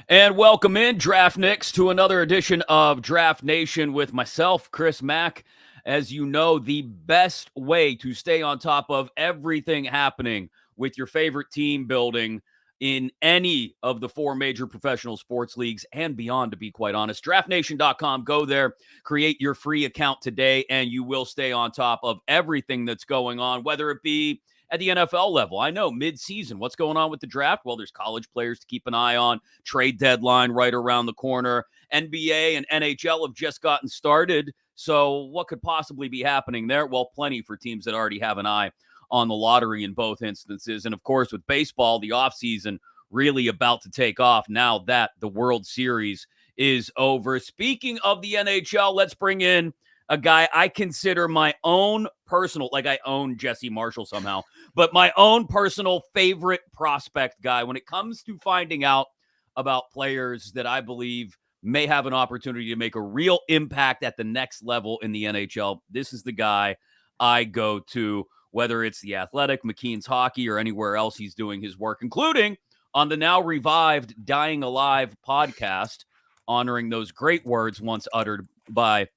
And welcome in, Draft Nicks, to another edition of Draft Nation with myself, Chris Mack. As you know, the best way to stay on top of everything happening with your favorite team building in any of the four major professional sports leagues and beyond, to be quite honest. DraftNation.com. Go there, create your free account today, and you will stay on top of everything that's going on, whether it be at the NFL level. I know mid-season, what's going on with the draft? Well, there's college players to keep an eye on, trade deadline right around the corner. NBA and NHL have just gotten started. So what could possibly be happening there? Well, plenty for teams that already have an eye on the lottery in both instances. And of course, with baseball, the offseason really about to take off now that the World Series is over. Speaking of the NHL, let's bring in a guy I consider my own personal, like I own Jesse Marshall somehow, but my own personal favorite prospect guy when it comes to finding out about players that I believe may have an opportunity to make a real impact at the next level in the NHL. This is the guy I go to, whether it's the Athletic, McKean's Hockey, or anywhere else he's doing his work, including on the now revived Dying Alive podcast, honoring those great words once uttered by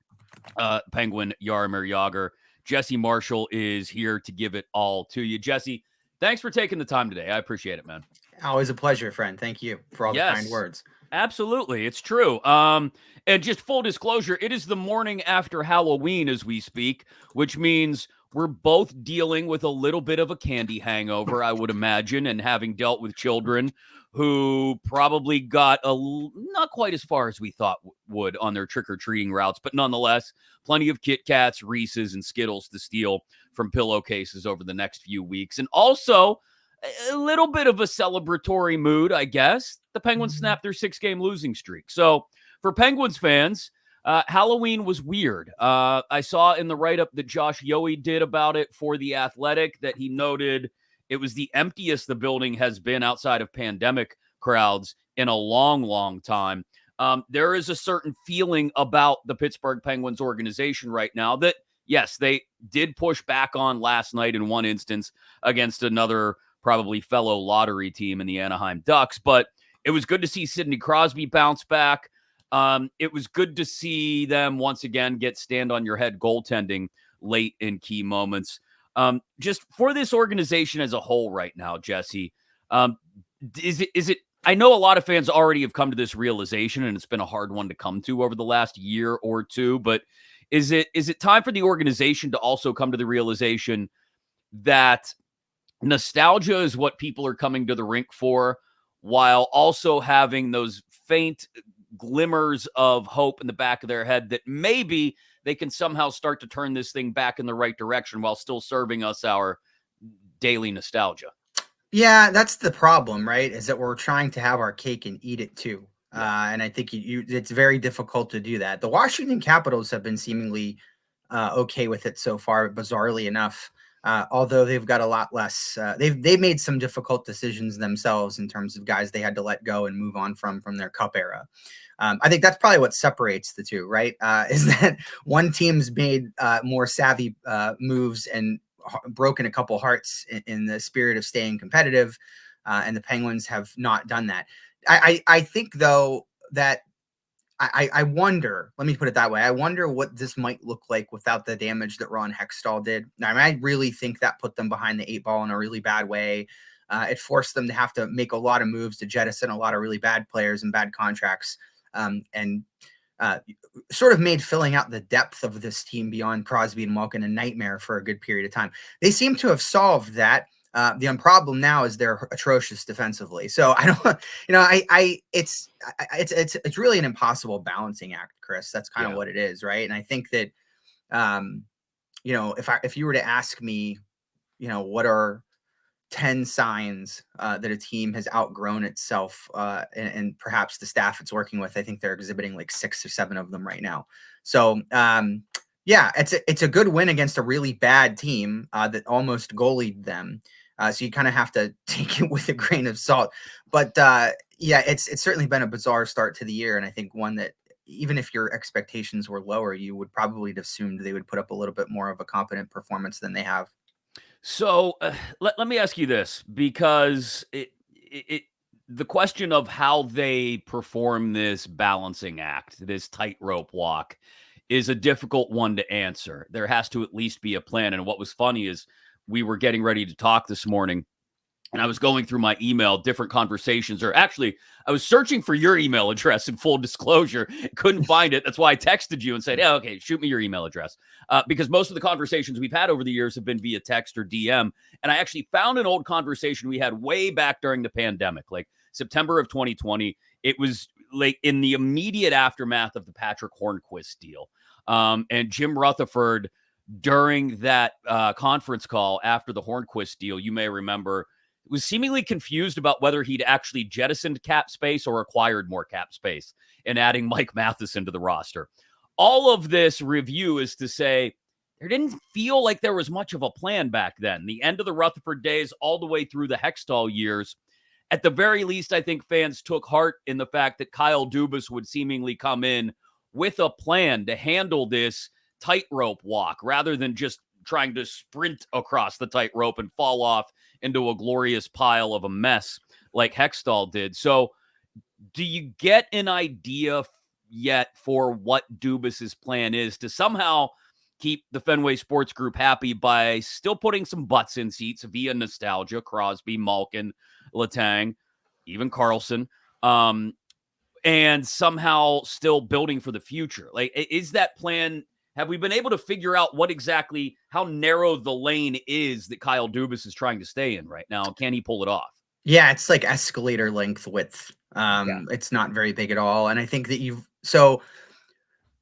Penguin Yarmir Yager. Jesse Marshall is here to give it all to you. Jesse, thanks for taking the time today. I appreciate it, man. Always a pleasure, friend. Thank you for all the kind Yes, words. absolutely. It's true. And just full disclosure, it is the morning after Halloween as we speak, which means we're both dealing with a little bit of a candy hangover, I would imagine, and having dealt with children who probably got not quite as far as we thought would on their trick-or-treating routes, but nonetheless, plenty of Kit Kats, Reese's, and Skittles to steal from pillowcases over the next few weeks. And also, a little bit of a celebratory mood, I guess. The Penguins snapped their 6-game losing streak. So for Penguins fans, Halloween was weird. I saw in the write-up that Josh Yohe did about it for The Athletic that he noted it was the emptiest the building has been outside of pandemic crowds in a long, long time. There is a certain feeling about the Pittsburgh Penguins organization right now that, yes, they did push back on last night in one instance against another probably fellow lottery team in the Anaheim Ducks, but it was good to see Sidney Crosby bounce back. It was good to see them once again get stand-on-your-head goaltending late in key moments. Just for this organization as a whole right now, Jesse, is it? I know a lot of fans already have come to this realization, and it's been a hard one to come to over the last year or two, but is it time for the organization to also come to the realization that nostalgia is what people are coming to the rink for, while also having those faint glimmers of hope in the back of their head that maybe they can somehow start to turn this thing back in the right direction while still serving us our daily nostalgia? Yeah, that's the problem, right? Is that we're trying to have our cake and eat it too. Yeah. And I think it's very difficult to do that. The Washington Capitals have been seemingly okay with it so far, bizarrely enough. Although they've got a lot less, they've made some difficult decisions themselves in terms of guys they had to let go and move on from their Cup era. I think that's probably what separates the two, right? Is that one team's made more savvy moves and broken a couple hearts in the spirit of staying competitive, and the Penguins have not done that. I think though that I wonder, let me put it that way. I wonder what this might look like without the damage that Ron Hextall did. I mean, I really think that put them behind the 8 ball in a really bad way. It forced them to have to make a lot of moves to jettison a lot of really bad players and bad contracts. And sort of made filling out the depth of this team beyond Crosby and Malkin a nightmare for a good period of time. They seem to have solved that. The problem now is they're atrocious defensively. So I don't, it's really an impossible balancing act, Chris. That's kind of what it is, right? And I think that, if you were to ask me, what are 10 signs that a team has outgrown itself, and perhaps the staff it's working with, I think they're exhibiting like 6 or 7 of them right now. So, yeah, it's a good win against a really bad team that almost goalied them. So you kind of have to take it with a grain of salt. But yeah, it's certainly been a bizarre start to the year. And I think one that even if your expectations were lower, you would probably have assumed they would put up a little bit more of a competent performance than they have. So let me ask you this, because the question of how they perform this balancing act, this tightrope walk, is a difficult one to answer. There has to at least be a plan. And what was funny is we were getting ready to talk this morning, and I was going through my email, different conversations, or actually, I was searching for your email address in full disclosure, couldn't find it. That's why I texted you and said, yeah, okay, shoot me your email address. Because most of the conversations we've had over the years have been via text or DM. And I actually found an old conversation we had way back during the pandemic, like September of 2020. It was like in the immediate aftermath of the Patrick Hornquist deal. And Jim Rutherford, during that conference call after the Hornquist deal, you may remember, was seemingly confused about whether he'd actually jettisoned cap space or acquired more cap space and adding Mike Matheson to the roster. All of this review is to say there didn't feel like there was much of a plan back then. The end of the Rutherford days all the way through the Hextall years. At the very least, I think fans took heart in the fact that Kyle Dubas would seemingly come in with a plan to handle this tightrope walk rather than just trying to sprint across the tightrope and fall off into a glorious pile of a mess like Hextall did. So do you get an idea yet for what Dubas's plan is to somehow keep the Fenway Sports Group happy by still putting some butts in seats via nostalgia, Crosby, Malkin, Letang, even Carlson, and somehow still building for the future? Like, is that plan, have we been able to figure out what exactly, how narrow the lane is that Kyle Dubas is trying to stay in right now? Can he pull it off? Yeah, it's like escalator length width. It's not very big at all. And I think that so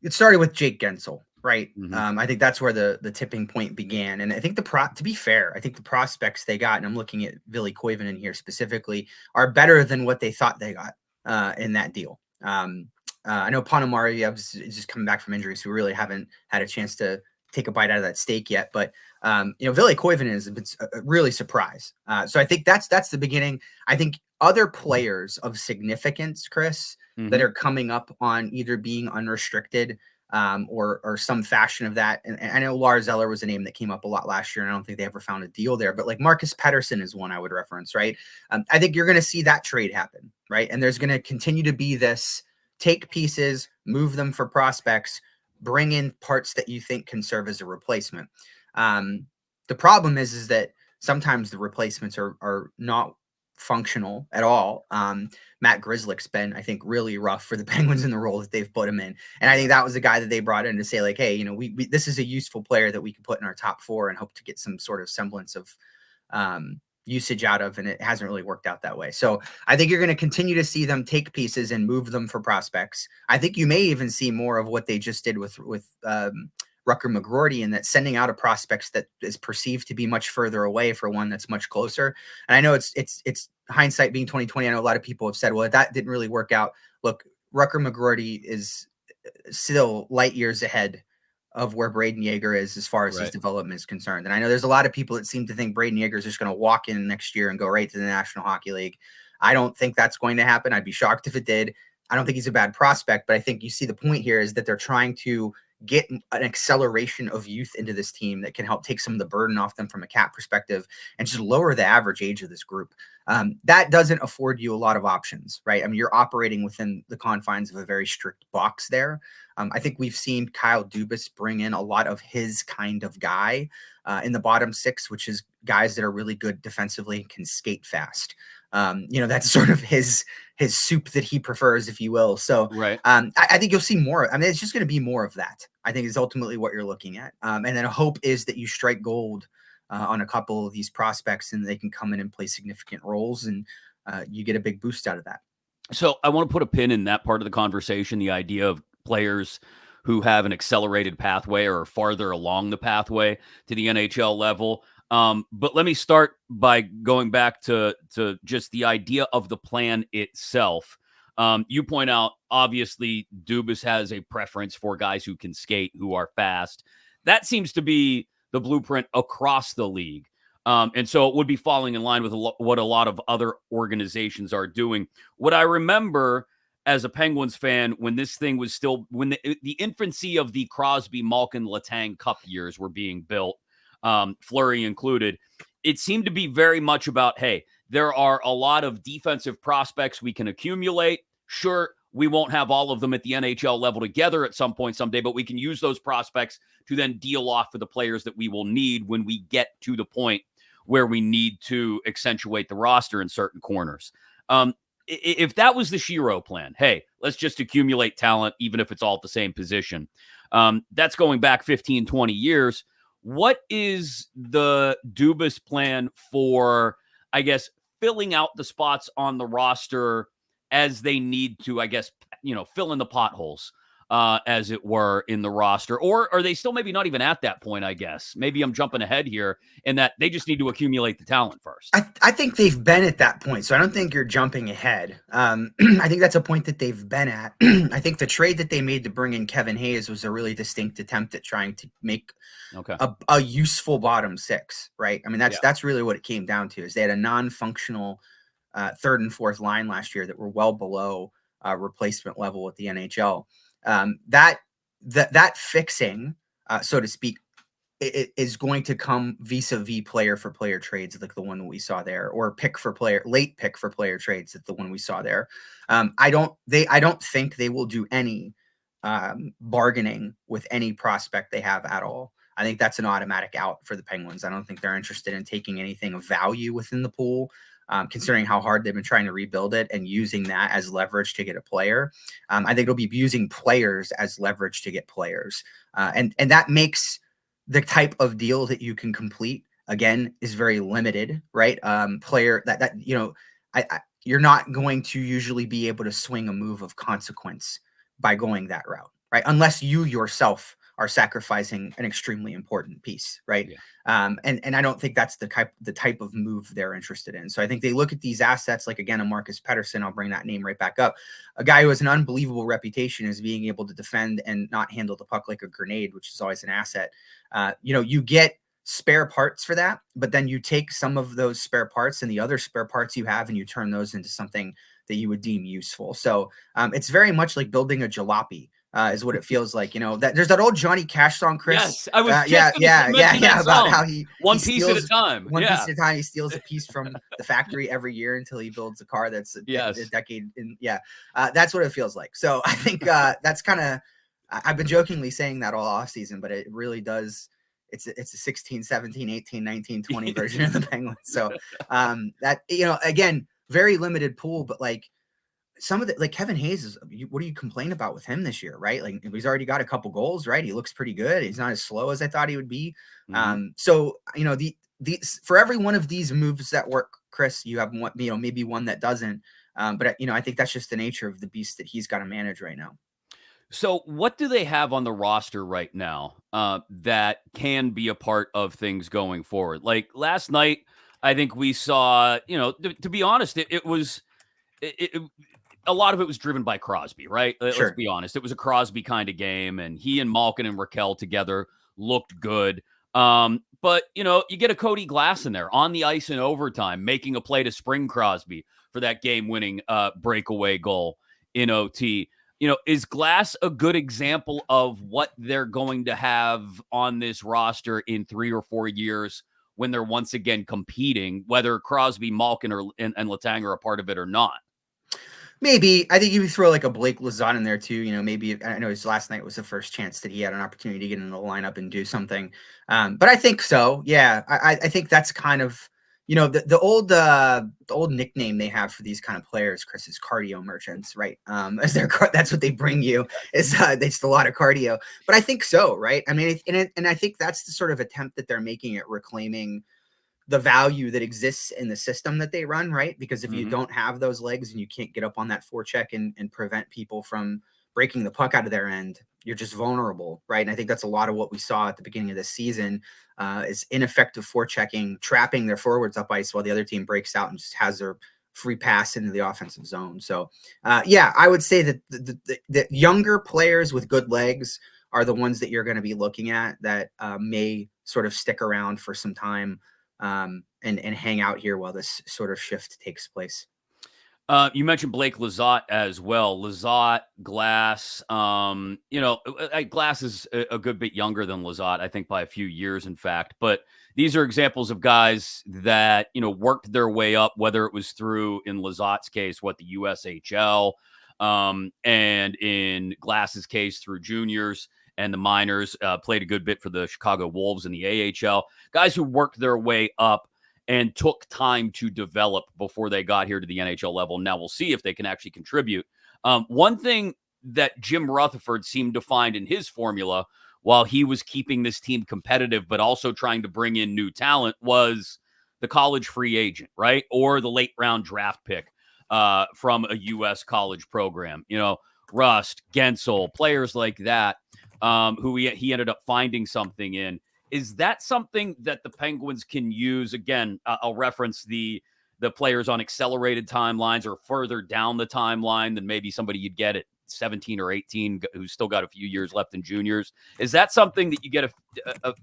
it started with Jake Gensel, right? Mm-hmm. I think that's where the tipping point began. And I think to be fair, I think the prospects they got, and I'm looking at Ville Koivunen here specifically, are better than what they thought they got in that deal. I know Ponomari is just coming back from injury, so we really haven't had a chance to take a bite out of that steak yet. But Ville Koivunen has been a really surprise. So I think that's the beginning. I think other players of significance, Chris, that are coming up on either being unrestricted or some fashion of that. And I know Lars Eller was a name that came up a lot last year, and I don't think they ever found a deal there. But like Marcus Pettersson is one I would reference, right? I think you're going to see that trade happen, right? And there's going to continue to be this take pieces, move them for prospects, bring in parts that you think can serve as a replacement. The problem is that sometimes the replacements are not functional at all. Matt Grzelcyk's been, I think, really rough for the Penguins in the role that they've put him in. And I think that was the guy that they brought in to say, like, hey, we this is a useful player that we can put in our top four and hope to get some sort of semblance of usage out of, and it hasn't really worked out that way. So I think you're going to continue to see them take pieces and move them for prospects. I think you may even see more of what they just did with Rucker McGroarty, and that sending out a prospects that is perceived to be much further away for one that's much closer. And I know it's hindsight being 2020. I know a lot of people have said, well, that didn't really work out. Look, Rucker McGroarty is still light years ahead of where Braden Yeager is as far as his development is concerned. And I know there's a lot of people that seem to think Braden Yeager is just going to walk in next year and go right to the National Hockey League. I don't think that's going to happen. I'd be shocked if it did. I don't think he's a bad prospect, but I think you see the point here is that they're trying to get an acceleration of youth into this team that can help take some of the burden off them from a cap perspective and just lower the average age of this group. That doesn't afford you a lot of options, right? I mean, you're operating within the confines of a very strict box there. I think we've seen Kyle Dubas bring in a lot of his kind of guy in the bottom six, which is guys that are really good defensively and can skate fast. That's sort of his soup that he prefers, if you will. So I think you'll see more. I mean, it's just going to be more of that, I think, is ultimately what you're looking at. And then a hope is that you strike gold on a couple of these prospects and they can come in and play significant roles, and you get a big boost out of that. So I want to put a pin in that part of the conversation, the idea of players who have an accelerated pathway or farther along the pathway to the NHL level. But let me start by going back to just the idea of the plan itself. You point out, obviously, Dubas has a preference for guys who can skate, who are fast. That seems to be the blueprint across the league. And so it would be falling in line with what a lot of other organizations are doing. What I remember as a Penguins fan, when this thing was still, when the infancy of the Crosby, Malkin, Letang Cup years were being built, Fleury included, it seemed to be very much about, hey, there are a lot of defensive prospects we can accumulate. Sure, we won't have all of them at the NHL level together at some point someday, but we can use those prospects to then deal off for the players that we will need when we get to the point where we need to accentuate the roster in certain corners. If that was the Shiro plan, hey, let's just accumulate talent, even if it's all at the same position. That's going back 15, 20 years. What is the Dubas plan for, I guess, filling out the spots on the roster as they need to, I guess, fill in the potholes, as it were, in the roster? Or are they still maybe not even at that point, I guess? Maybe I'm jumping ahead here in that they just need to accumulate the talent first. I think they've been at that point, so I don't think you're jumping ahead. I think that's a point that they've been at. I think the trade that they made to bring in Kevin Hayes was a really distinct attempt at trying to make a useful bottom six, right? I mean, that's really what it came down to, is they had a non-functional third and fourth line last year that were well below replacement level at the NHL. That fixing, so to speak, it is going to come vis-a-vis player for player trades like the one that we saw there, or late pick for player trades that the one we saw there. I don't think they will do any bargaining with any prospect they have at all. I think that's an automatic out for the Penguins. I don't think they're interested in taking anything of value within the pool, considering how hard they've been trying to rebuild it and using that as leverage to get a player. I think it'll be using players as leverage to get players. And that makes the type of deal that you can complete, again, is very limited, right? Player that you're not going to usually be able to swing a move of consequence by going that route, right? Unless you yourself are sacrificing an extremely important piece, right? Yeah. And I don't think that's the type of move they're interested in. So I think they look at these assets, like, again, a Marcus Pettersson, I'll bring that name right back up, a guy who has an unbelievable reputation as being able to defend and not handle the puck like a grenade, which is always an asset. You get spare parts for that, but then you take some of those spare parts and the other spare parts you have, and you turn those into something that you would deem useful. So it's very much like building a jalopy. Is what it feels like, that there's that old Johnny Cash song, Chris. Yes, I was just about how he piece at a time. One piece at a time. He steals a piece from the factory every year until he builds a car that's a decade in. That's what it feels like. So I think that's kind of, I've been jokingly saying that all off season, but it really does. It's a 16, 17, 18, 19, 20 version of the Penguins. So that, again, very limited pool, but like, some of the, like, Kevin Hayes what do you complain about with him this year, right? Like, he's already got a couple goals, right? He looks pretty good. He's not as slow as I thought he would be. So for every one of these moves that work, Chris, you have one, maybe one that doesn't. But I think that's just the nature of the beast that he's got to manage right now. So what do they have on the roster right now that can be a part of things going forward? Like last night, I think we saw, to be honest, it was a lot of it was driven by Crosby, right? Sure. Let's be honest. It was a Crosby kind of game, and he and Malkin and Raquel together looked good. But, you get a Cody Glass in there on the ice in overtime, making a play to spring Crosby for that game-winning breakaway goal in OT. Is Glass a good example of what they're going to have on this roster in 3 or 4 years when they're once again competing, whether Crosby, Malkin, and Letang are a part of it or not? Maybe. I think you throw like a Blake Lazan in there too. Maybe, I know his last night was the first chance that he had an opportunity to get in the lineup and do something. But I think so. Yeah. I think that's kind of, the old nickname they have for these kind of players, Chris, is cardio merchants, right? That's what they bring you, is it's a lot of cardio. But I think so, right? I mean, and I think that's the sort of attempt that they're making at reclaiming the value that exists in the system that they run, right? Because if you don't have those legs and you can't get up on that forecheck and prevent people from breaking the puck out of their end, you're just vulnerable, right? And I think that's a lot of what we saw at the beginning of this season, is ineffective forechecking, trapping their forwards up ice while the other team breaks out and just has their free pass into the offensive zone. So I would say that the younger players with good legs are the ones that you're going to be looking at that may sort of stick around for some time. And hang out here while this sort of shift takes place. You mentioned Blake Lizotte as well. Lizotte, Glass. Glass is a good bit younger than Lizotte, I think by a few years, in fact. But these are examples of guys that worked their way up, whether it was through, in Lizotte's case, the USHL, and in Glass's case through juniors and the minors. Played a good bit for the Chicago Wolves in the AHL. Guys who worked their way up and took time to develop before they got here to the NHL level. Now we'll see if they can actually contribute. One thing that Jim Rutherford seemed to find in his formula while he was keeping this team competitive, but also trying to bring in new talent, was the college free agent, right? Or the late round draft pick from a U.S. college program. Rust, Gensel, players like that, who he ended up finding something in. Is that something that the Penguins can use? Again, I'll reference the players on accelerated timelines or further down the timeline than maybe somebody you'd get at 17 or 18 who's still got a few years left in juniors. Is that something that you get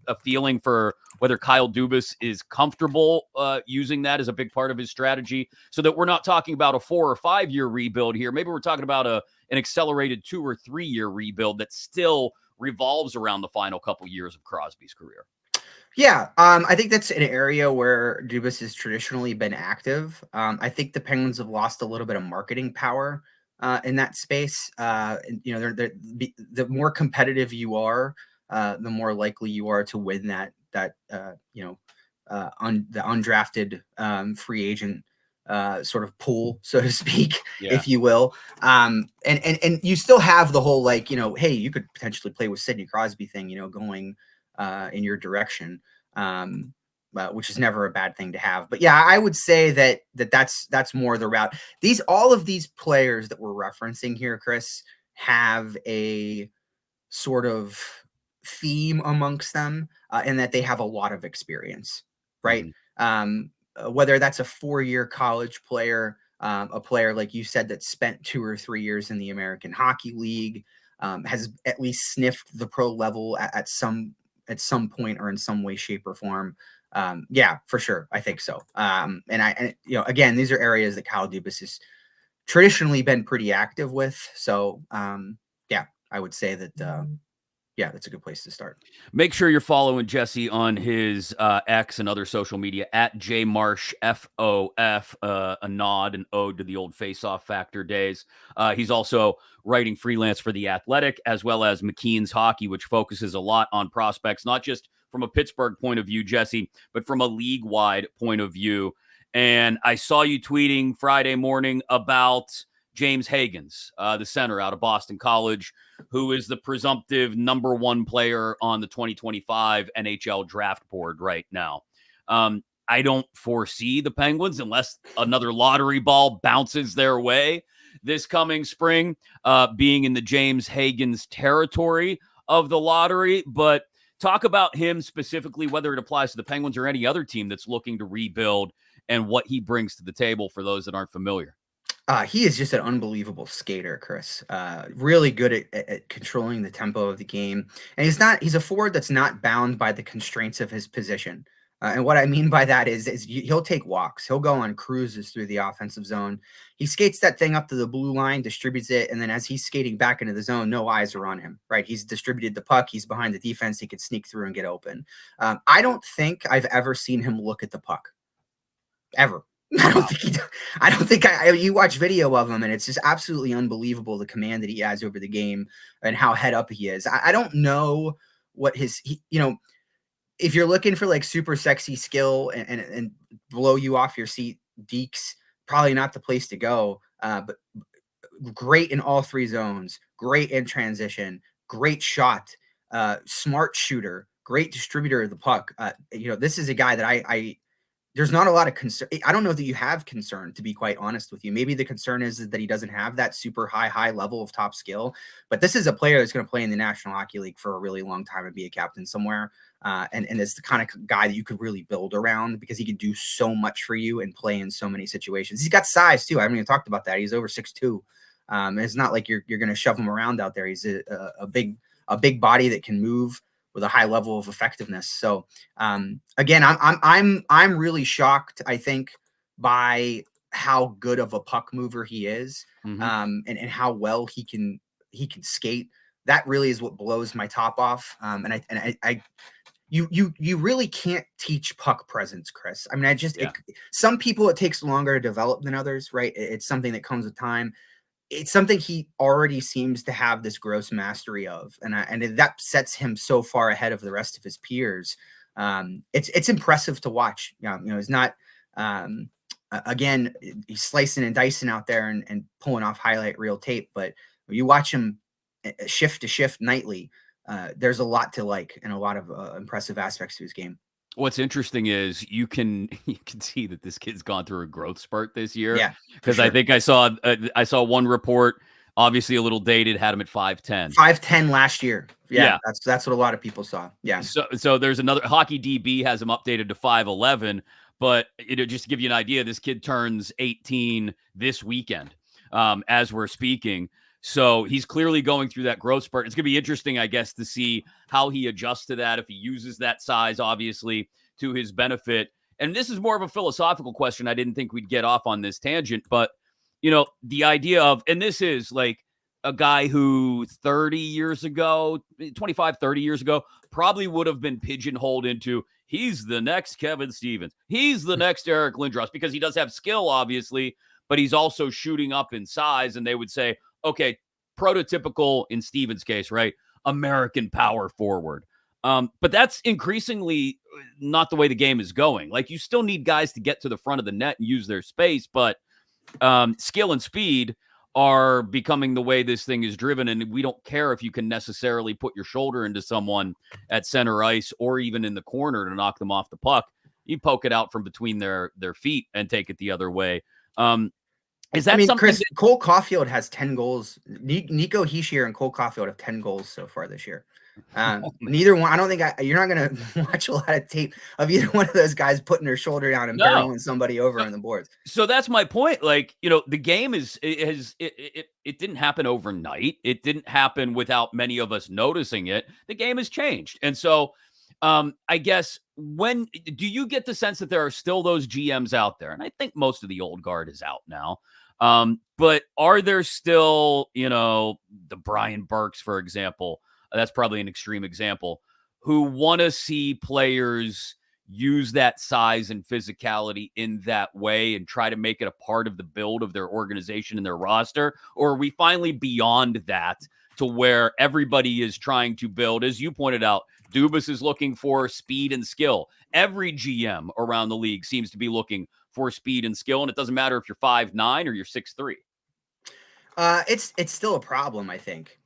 a feeling for whether Kyle Dubas is comfortable using that as a big part of his strategy, so that we're not talking about a 4 or 5 year rebuild here? Maybe we're talking about an accelerated 2 or 3 year rebuild that still revolves around the final couple years of Crosby's career. Yeah, I think that's an area where Dubas has traditionally been active. I think the Penguins have lost a little bit of marketing power in that space. The more competitive you are, the more likely you are to win the undrafted free agent sort of pool, so to speak, if you will. And you still have the whole hey, you could potentially play with Sidney Crosby thing, going in your direction, which is never a bad thing to have. But yeah, I would say that's more the route. All of these players that we're referencing here, Chris, have a sort of theme amongst them, in that they have a lot of experience, right? Mm-hmm. Whether that's a 4-year college player, a player like you said that spent 2 or 3 years in the American Hockey League, has at least sniffed the pro level at some point or in some way, shape, or form. Yeah, for sure, I think so. Again, these are areas that Kyle Dubas has traditionally been pretty active with. So yeah, I would say that. Yeah, that's a good place to start. Make sure you're following Jesse on his X and other social media at JMarshFOF, a nod and ode to the old face-off factor days. He's also writing freelance for The Athletic, as well as McKean's Hockey, which focuses a lot on prospects, not just from a Pittsburgh point of view, Jesse, but from a league-wide point of view. And I saw you tweeting Friday morning about James Hagans, the center out of Boston College, who is the presumptive number 1 player on the 2025 NHL draft board right now. I don't foresee the Penguins, unless another lottery ball bounces their way this coming spring, being in the James Hagans territory of the lottery. But talk about him specifically, whether it applies to the Penguins or any other team that's looking to rebuild, and what he brings to the table for those that aren't familiar. He is just an unbelievable skater, Chris. Really good at controlling the tempo of the game. And he's a forward that's not bound by the constraints of his position. And what I mean by that is he'll take walks. He'll go on cruises through the offensive zone. He skates that thing up to the blue line, distributes it, and then as he's skating back into the zone, no eyes are on him, right? He's distributed the puck. He's behind the defense. He could sneak through and get open. I don't think I've ever seen him look at the puck. Ever. I don't think you watch video of him, and it's just absolutely unbelievable, the command that he has over the game and how head up he is. I don't know what if you're looking for like super sexy skill and blow you off your seat, Deeks, probably not the place to go. But great in all 3 zones, great in transition, great shot, smart shooter, great distributor of the puck. This is a guy that there's not a lot of concern. I don't know that you have concern, to be quite honest with you. Maybe the concern is that he doesn't have that super high level of top skill, but this is a player that's going to play in the National Hockey League for a really long time and be a captain somewhere. And it's the kind of guy that you could really build around, because he can do so much for you and play in so many situations. He's got size too. I haven't even talked about that. He's over 6'2". It's not like you're going to shove him around out there. He's a big body that can move with a high level of effectiveness. So again, I'm really shocked, I think, by how good of a puck mover he is, Mm-hmm. and how well he can skate. That really is what blows my top off. You really can't teach puck presence, Chris. I mean, Yeah. some people it takes longer to develop than others, right? It's something that comes with time. It's something he already seems to have this gross mastery of, and that sets him so far ahead of the rest of his peers. It's impressive to watch. He's not again, he's slicing and dicing out there and pulling off highlight reel tape, but you watch him shift to shift nightly. There's a lot to like and a lot of impressive aspects to his game. What's interesting is you can see that this kid's gone through a growth spurt this year, Yeah, for because I sure. think I saw one report, obviously a little dated, had him at 5'10". 5'10" last year. Yeah, Yeah. that's what a lot of people saw. Yeah. So there's another hockey DB has him updated to 5'11", but just to give you an idea, this kid turns 18 this weekend, as we're speaking. So he's clearly going through that growth spurt. It's going to be interesting, I guess, to see how he adjusts to that, if he uses that size, obviously, to his benefit. And this is more of a philosophical question. I didn't think we'd get off on this tangent, but, the idea of, and this is like a guy who 30 years ago, 25, 30 years ago, probably would have been pigeonholed into, he's the next Kevin Stevens. He's the next Eric Lindros, because he does have skill, obviously, but he's also shooting up in size. And they would say, okay, prototypical, in Stevens' case, right? American power forward. But that's increasingly not the way the game is going. Like, you still need guys to get to the front of the net and use their space, but skill and speed are becoming the way this thing is driven. And we don't care if you can necessarily put your shoulder into someone at center ice or even in the corner to knock them off the puck. You poke it out from between their feet and take it the other way. Is I that mean, something Chris, Cole Caulfield has 10 goals. Nico Hischier and Cole Caulfield have 10 goals so far this year. Neither one. I don't think you're not going to watch a lot of tape of either one of those guys putting their shoulder down and No. barreling somebody over on the boards. So that's my point. Like, the game it didn't happen overnight. It didn't happen without many of us noticing it. The game has changed. And so I guess, when do you get the sense that there are still those GMs out there? And I think most of the old guard is out now. But are there still, the Brian Burks, for example, that's probably an extreme example, who want to see players use that size and physicality in that way and try to make it a part of the build of their organization and their roster? Or are we finally beyond that, to where everybody is trying to build, as you pointed out, Dubas is looking for speed and skill. Every GM around the league seems to be looking for speed and skill, and it doesn't matter if you're 5'9" or you're 6'3". It's still a problem, I think.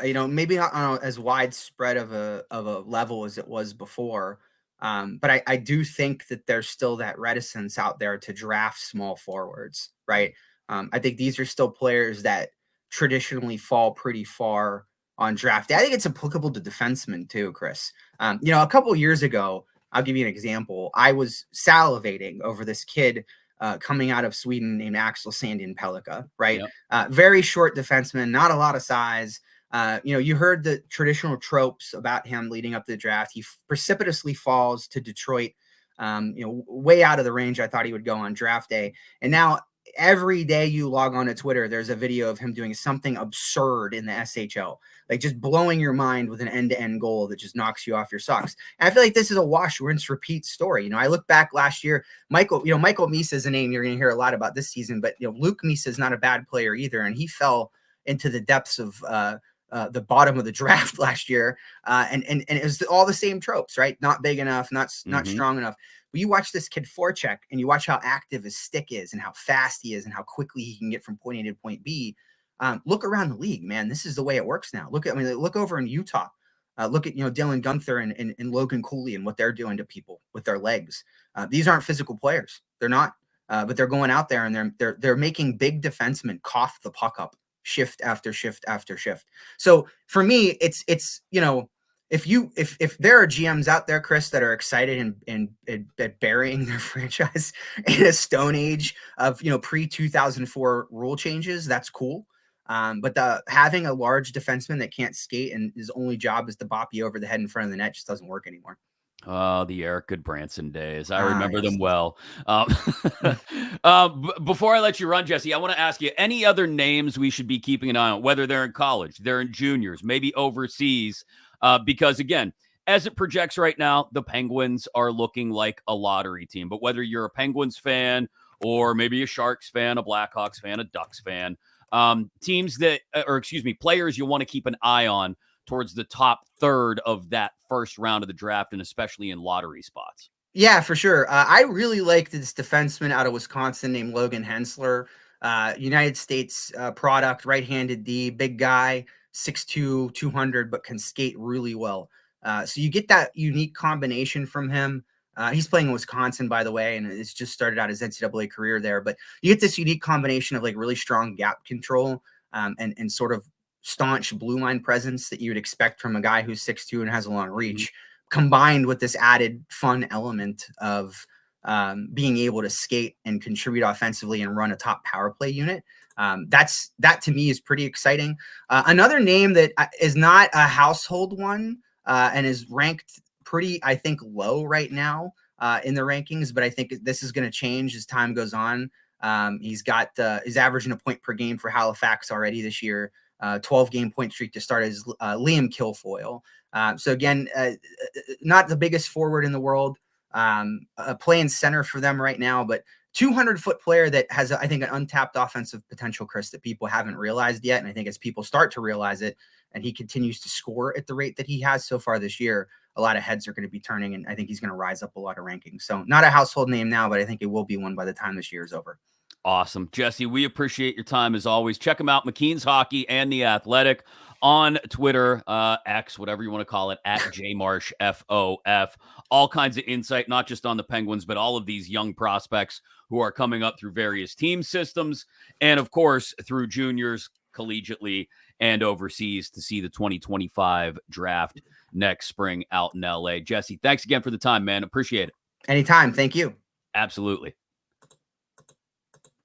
Maybe not on as widespread of a level as it was before. But I do think that there's still that reticence out there to draft small forwards, right? I think these are still players that traditionally fall pretty far on draft day. I think it's applicable to defensemen too, Chris. A couple years ago, I'll give you an example. I was salivating over this kid coming out of Sweden named Axel Sandin Pellikka, right? Yep. Very short defenseman, not a lot of size. You heard the traditional tropes about him leading up to the draft. He precipitously falls to Detroit, way out of the range I thought he would go on draft day. And now every day you log on to Twitter, there's a video of him doing something absurd in the SHL, like just blowing your mind with an end-to-end goal that just knocks you off your socks. And I feel like this is a wash, rinse, repeat story. I look back last year, Michael Misa is a name you're going to hear a lot about this season, but Luke Misa is not a bad player either, and he fell into the depths of the bottom of the draft last year, and it was all the same tropes, right? Not big enough, not strong enough. But you watch this kid forecheck, and you watch how active his stick is, and how fast he is, and how quickly he can get from point A to point B. Look around the league, man. This is the way it works now. Look over in Utah. Look at Dylan Gunther and Logan Cooley and what they're doing to people with their legs. These aren't physical players. They're not. But they're going out there and they're making big defensemen cough the puck up shift after shift after shift. So for me, it's if there are GMs out there, Chris, that are excited and burying their franchise in a stone age of pre 2004 rule changes, that's cool. But having a large defenseman that can't skate and his only job is to bop you over the head in front of the net just doesn't work anymore. Oh, the Eric Goodbranson days. I Ah, remember yes. them well. Um, Mm. before I let you run, Jesse, I want to ask you any other names we should be keeping an eye on, whether they're in college, they're in juniors, maybe overseas. Because again, as it projects right now, the Penguins are looking like a lottery team. But whether you're a Penguins fan or maybe a Sharks fan, a Blackhawks fan, a Ducks fan, teams that, or excuse me, players you want to keep an eye on towards the top third of that first round of the draft, and especially in lottery spots. Yeah, for sure. I really like this defenseman out of Wisconsin named Logan Hensler. United States product, right-handed D, big guy, 6'2", 200, but can skate really well. So you get that unique combination from him. He's playing in Wisconsin, by the way, and it's just started out his NCAA career there. But you get this unique combination of like really strong gap control and sort of staunch blue line presence that you would expect from a guy who's 6'2" and has a long reach. Mm-hmm. Combined with this added fun element of being able to skate and contribute offensively and run a top power play unit. That to me is pretty exciting. Another name that is not a household one and is ranked pretty, I think, low right now in the rankings, but I think this is going to change as time goes on. He's averaging a point per game for Halifax already this year. 12-game point streak to start is Liam Kilfoyle. So again, not the biggest forward in the world, playing center for them right now, but 200-foot player that has, I think, an untapped offensive potential, Chris, that people haven't realized yet. And I think as people start to realize it, and he continues to score at the rate that he has so far this year, a lot of heads are going to be turning, and I think he's going to rise up a lot of rankings. So not a household name now, but I think it will be one by the time this year is over. Awesome. Jesse, we appreciate your time as always. Check them out, McKean's Hockey and The Athletic on Twitter, X, whatever you want to call it, at JMarshFOF. All kinds of insight, not just on the Penguins, but all of these young prospects who are coming up through various team systems. And of course, through juniors, collegiately, and overseas to see the 2025 draft next spring out in LA. Jesse, thanks again for the time, man. Appreciate it. Anytime. Thank you. Absolutely.